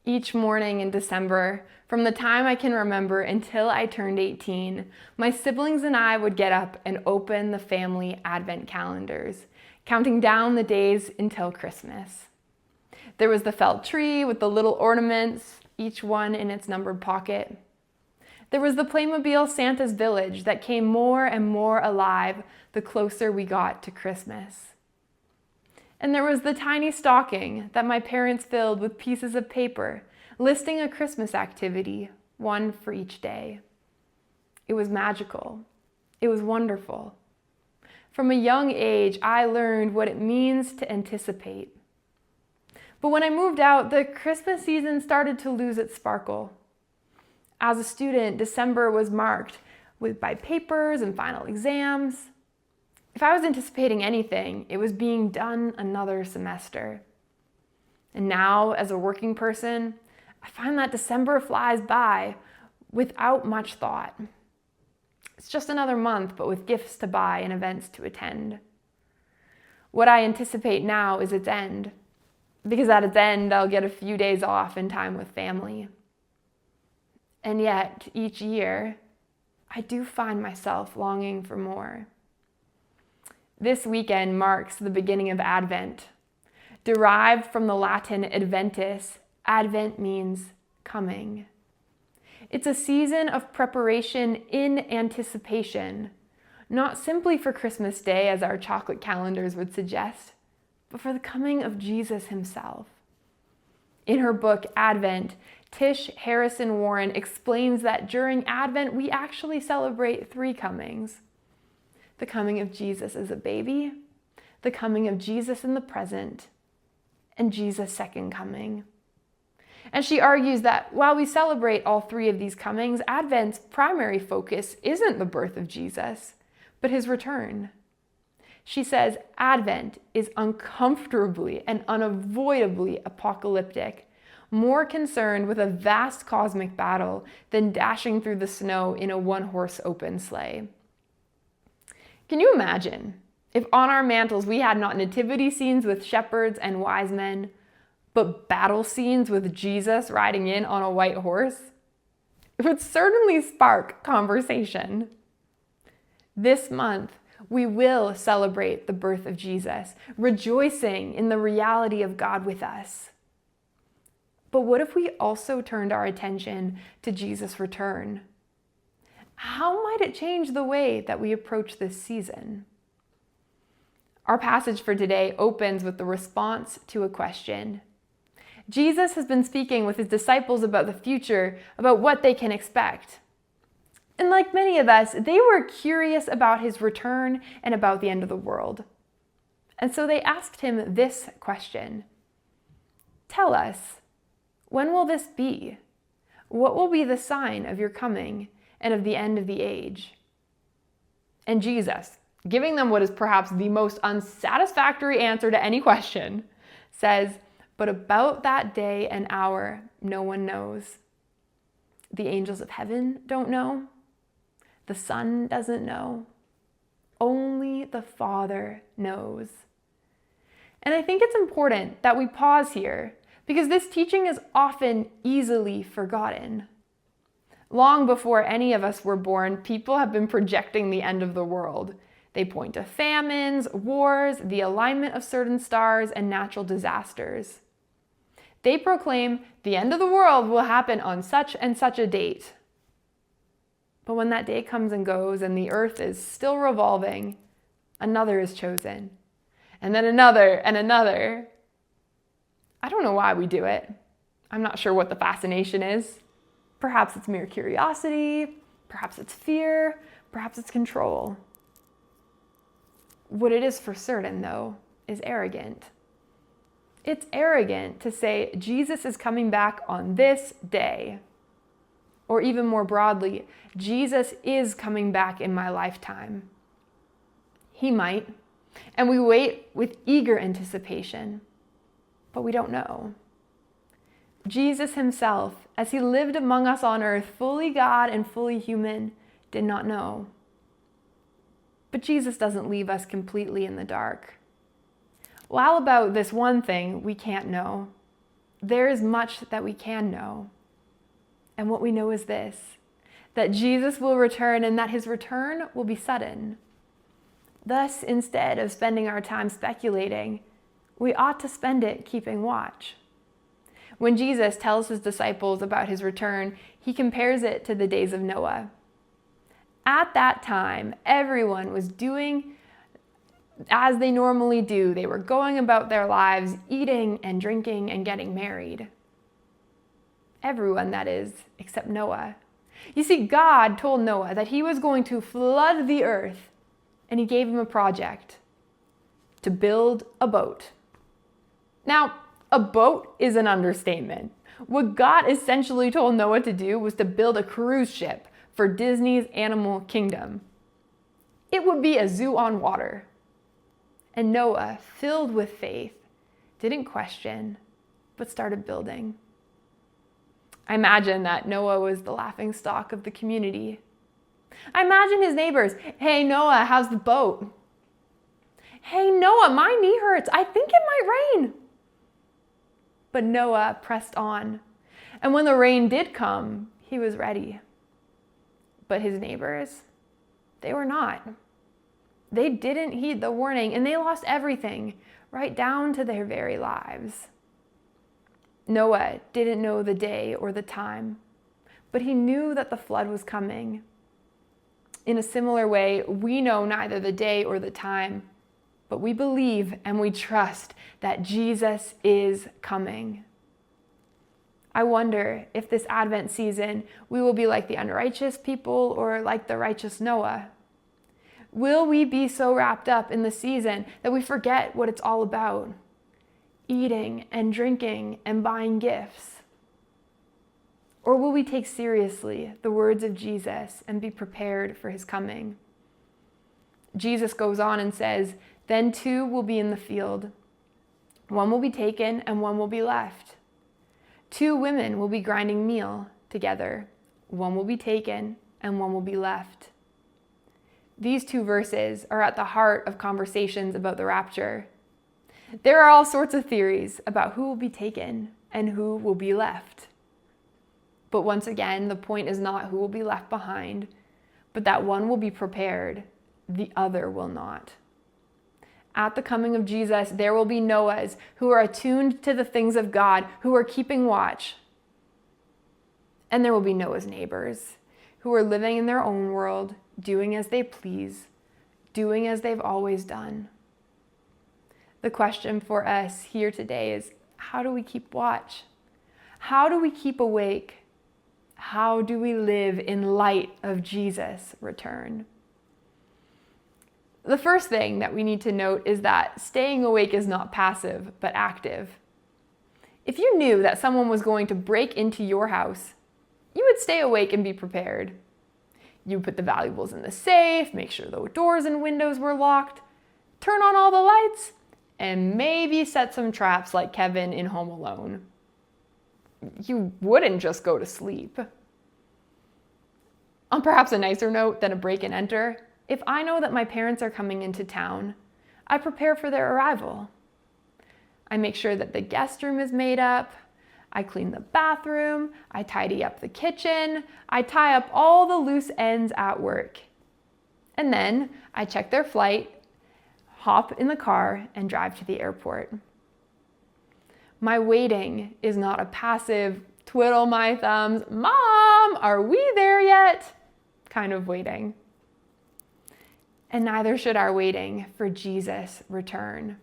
Each morning in December, from the time I can remember until I turned 18, my siblings and I would get up and open the family advent calendars, counting down the days until Christmas. There was the felt tree with the little ornaments, each one in its numbered pocket. There was the Playmobil Santa's village that came more and more alive the closer we got to Christmas. And there was the tiny stocking that my parents filled with pieces of paper, listing a Christmas activity, one for each day. It was magical. It was wonderful. From a young age, I learned what it means to anticipate. But when I moved out, the Christmas season started to lose its sparkle. As a student, December was marked by papers and final exams. If I was anticipating anything, it was being done another semester. And now, as a working person, I find that December flies by without much thought. It's just another month, but with gifts to buy and events to attend. What I anticipate now is its end, because at its end, I'll get a few days off and time with family. And yet, each year, I do find myself longing for more. This weekend marks the beginning of Advent. Derived from the Latin adventus, Advent means coming. It's a season of preparation in anticipation, not simply for Christmas Day, as our chocolate calendars would suggest, but for the coming of Jesus himself. In her book, Advent, Tish Harrison Warren explains that during Advent, we actually celebrate three comings. The coming of Jesus as a baby, the coming of Jesus in the present, and Jesus' second coming. And she argues that while we celebrate all three of these comings, Advent's primary focus isn't the birth of Jesus, but his return. She says Advent is uncomfortably and unavoidably apocalyptic, more concerned with a vast cosmic battle than dashing through the snow in a one-horse open sleigh. Can you imagine if on our mantles we had not nativity scenes with shepherds and wise men, but battle scenes with Jesus riding in on a white horse? It would certainly spark conversation. This month, we will celebrate the birth of Jesus, rejoicing in the reality of God with us. But what if we also turned our attention to Jesus' return? How might it change the way that we approach this season? Our passage for today opens with the response to a question. Jesus has been speaking with his disciples about the future, about what they can expect. And like many of us, they were curious about his return and about the end of the world. And so they asked him this question. Tell us, when will this be? What will be the sign of your coming and of the end of the age? And Jesus, giving them what is perhaps the most unsatisfactory answer to any question, says, but about that day and hour, no one knows. The angels of heaven don't know. The Son doesn't know. Only the Father knows. And I think it's important that we pause here because this teaching is often easily forgotten. Long before any of us were born, people have been projecting the end of the world. They point to famines, wars, the alignment of certain stars, and natural disasters. They proclaim the end of the world will happen on such and such a date. But when that day comes and goes and the earth is still revolving, another is chosen, and then another and another. I don't know why we do it. I'm not sure what the fascination is. Perhaps it's mere curiosity, perhaps it's fear, perhaps it's control. What it is for certain, though, is arrogant. It's arrogant to say Jesus is coming back on this day. Or even more broadly, Jesus is coming back in my lifetime. He might, and we wait with eager anticipation, but we don't know. Jesus himself, as he lived among us on earth, fully God and fully human, did not know. But Jesus doesn't leave us completely in the dark. While about this one thing we can't know, there is much that we can know. And what we know is this, that Jesus will return and that his return will be sudden. Thus, instead of spending our time speculating, we ought to spend it keeping watch. When Jesus tells his disciples about his return, he compares it to the days of Noah. At that time, everyone was doing as they normally do. They were going about their lives, eating and drinking and getting married. Everyone, that is, except Noah. You see, God told Noah that he was going to flood the earth, and he gave him a project to build a boat. Now, a boat is an understatement. What God essentially told Noah to do was to build a cruise ship for Disney's Animal Kingdom. It would be a zoo on water. And Noah, filled with faith, didn't question, but started building. I imagine that Noah was the laughingstock of the community. I imagine his neighbors, "Hey Noah, how's the boat?" "Hey Noah, my knee hurts. I think it might rain." But Noah pressed on. And when the rain did come, he was ready. But his neighbors, they were not. They didn't heed the warning, and they lost everything, right down to their very lives. Noah didn't know the day or the time, but he knew that the flood was coming. In a similar way, we know neither the day or the time, but we believe and we trust that Jesus is coming. I wonder if this Advent season we will be like the unrighteous people or like the righteous Noah. Will we be so wrapped up in the season that we forget what it's all about? Eating and drinking and buying gifts? Or will we take seriously the words of Jesus and be prepared for his coming? Jesus goes on and says, "Then two will be in the field. One will be taken and one will be left. Two women will be grinding meal together. One will be taken and one will be left." These two verses are at the heart of conversations about the rapture. There are all sorts of theories about who will be taken and who will be left. But once again, the point is not who will be left behind, but that one will be prepared, the other will not. At the coming of Jesus, there will be Noahs who are attuned to the things of God, who are keeping watch. And there will be Noah's neighbors who are living in their own world, doing as they please, doing as they've always done. The question for us here today is, how do we keep watch? How do we keep awake? How do we live in light of Jesus' return? The first thing that we need to note is that staying awake is not passive, but active. If you knew that someone was going to break into your house, you would stay awake and be prepared. You put the valuables in the safe, make sure the doors and windows were locked, turn on all the lights, and maybe set some traps like Kevin in Home Alone. You wouldn't just go to sleep. On perhaps a nicer note than a break and enter, if I know that my parents are coming into town, I prepare for their arrival. I make sure that the guest room is made up, I clean the bathroom, I tidy up the kitchen, I tie up all the loose ends at work. And then I check their flight, hop in the car, and drive to the airport. My waiting is not a passive, twiddle my thumbs, "Mom, are we there yet?" kind of waiting. And neither should our waiting for Jesus' return.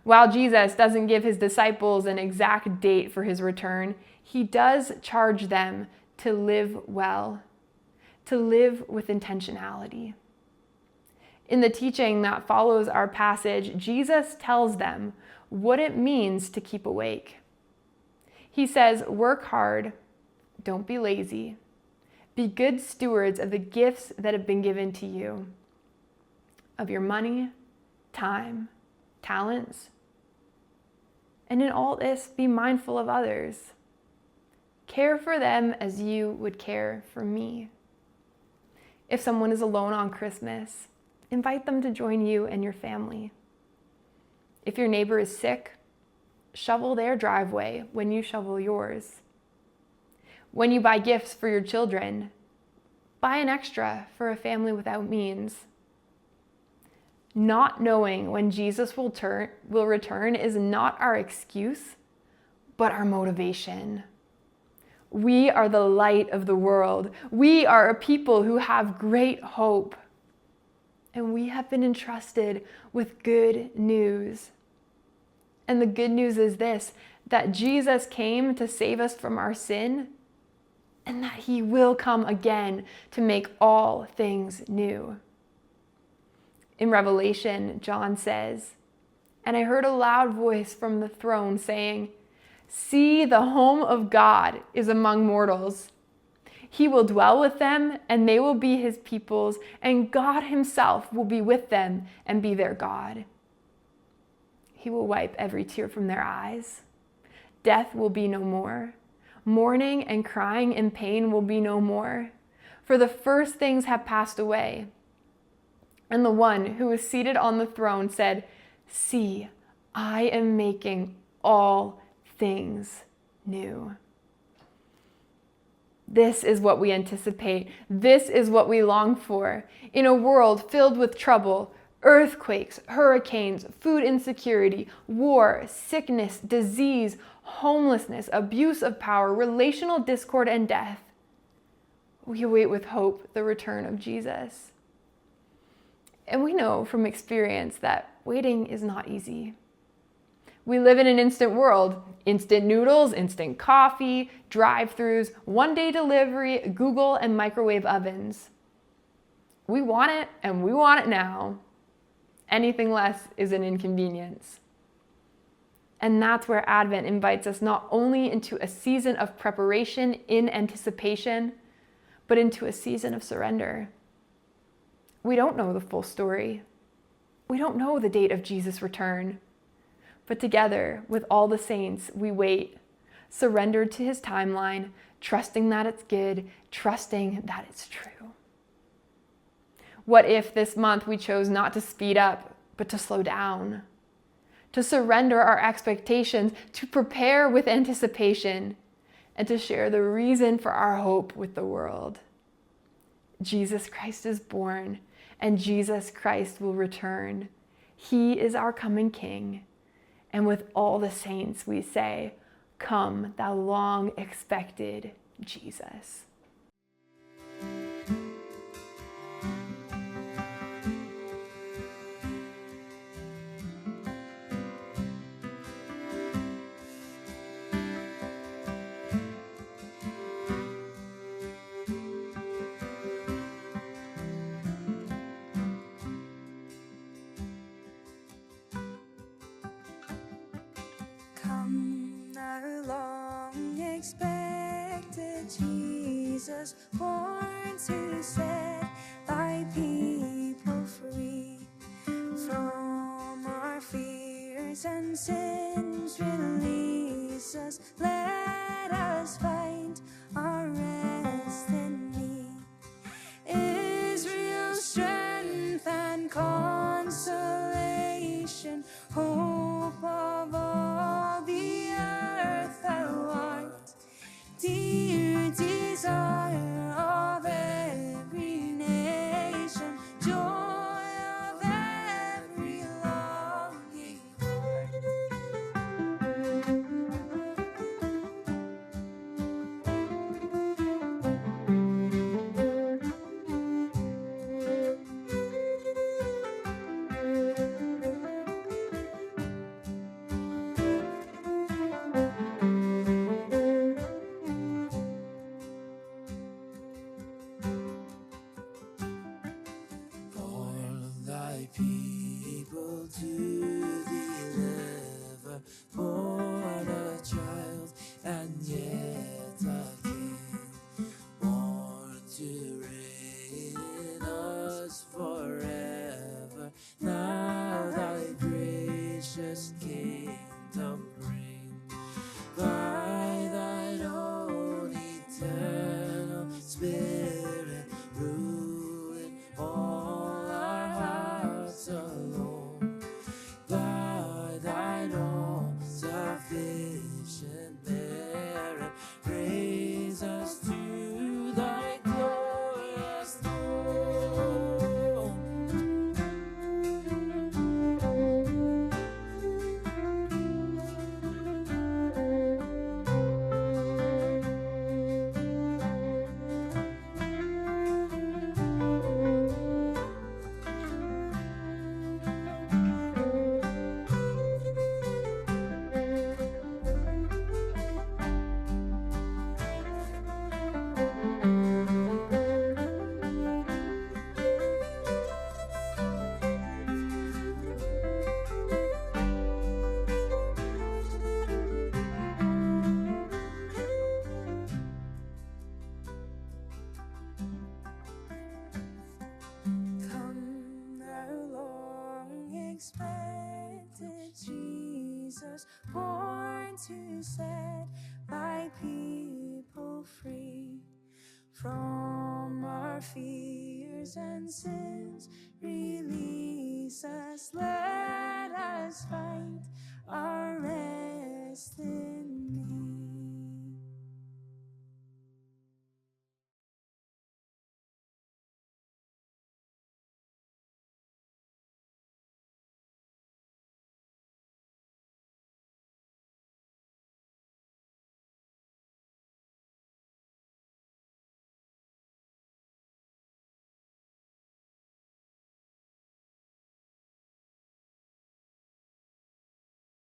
While Jesus doesn't give his disciples an exact date for his return, he does charge them to live well, to live with intentionality. In the teaching that follows our passage, Jesus tells them what it means to keep awake. He says, work hard, don't be lazy, be good stewards of the gifts that have been given to you, of your money, time, talents. And in all this, be mindful of others. Care for them as you would care for me. If someone is alone on Christmas, invite them to join you and your family. If your neighbor is sick, shovel their driveway when you shovel yours. When you buy gifts for your children, buy an extra for a family without means. Not knowing when Jesus will return is not our excuse, but our motivation. We are the light of the world. We are a people who have great hope. And we have been entrusted with good news. And the good news is this, that Jesus came to save us from our sin, and that he will come again to make all things new. In Revelation, John says, "And I heard a loud voice from the throne saying, 'See, the home of God is among mortals. He will dwell with them, and they will be his peoples, and God himself will be with them and be their God. He will wipe every tear from their eyes. Death will be no more. Mourning and crying and pain will be no more, for the first things have passed away.' And the one who was seated on the throne said, 'See, I am making all things new.'" This is what we anticipate. This is what we long for. In a world filled with trouble, earthquakes, hurricanes, food insecurity, war, sickness, disease, homelessness, abuse of power, relational discord, and death, we await with hope the return of Jesus. And we know from experience that waiting is not easy. We live in an instant world. Instant noodles, instant coffee, drive-thrus, one-day delivery, Google, and microwave ovens. We want it, and we want it now. Anything less is an inconvenience. And that's where Advent invites us not only into a season of preparation in anticipation, but into a season of surrender. We don't know the full story. We don't know the date of Jesus' return. But together, with all the saints, we wait, surrendered to his timeline, trusting that it's good, trusting that it's true. What if this month we chose not to speed up, but to slow down? To surrender our expectations, to prepare with anticipation, and to share the reason for our hope with the world. Jesus Christ is born, and Jesus Christ will return. He is our coming King. And with all the saints we say, "Come, thou long-expected Jesus." Come, thou long-expected Jesus, born to set thy people free from our fears and sins. Release us, let us find our rest in thee. Israel's strength and consolation, hope of all the earth thou art, dear desire of every nation, joy of every longing heart. Born thy people to deliver, born a child and yet a king, born to reign in us forever. Now thy gracious kingdom bring, by thine own eternal Spirit, ruling all our hearts alone, by thine own sufficient Jesus, born to set thy people free from our fears and sins. Release us, let us fight our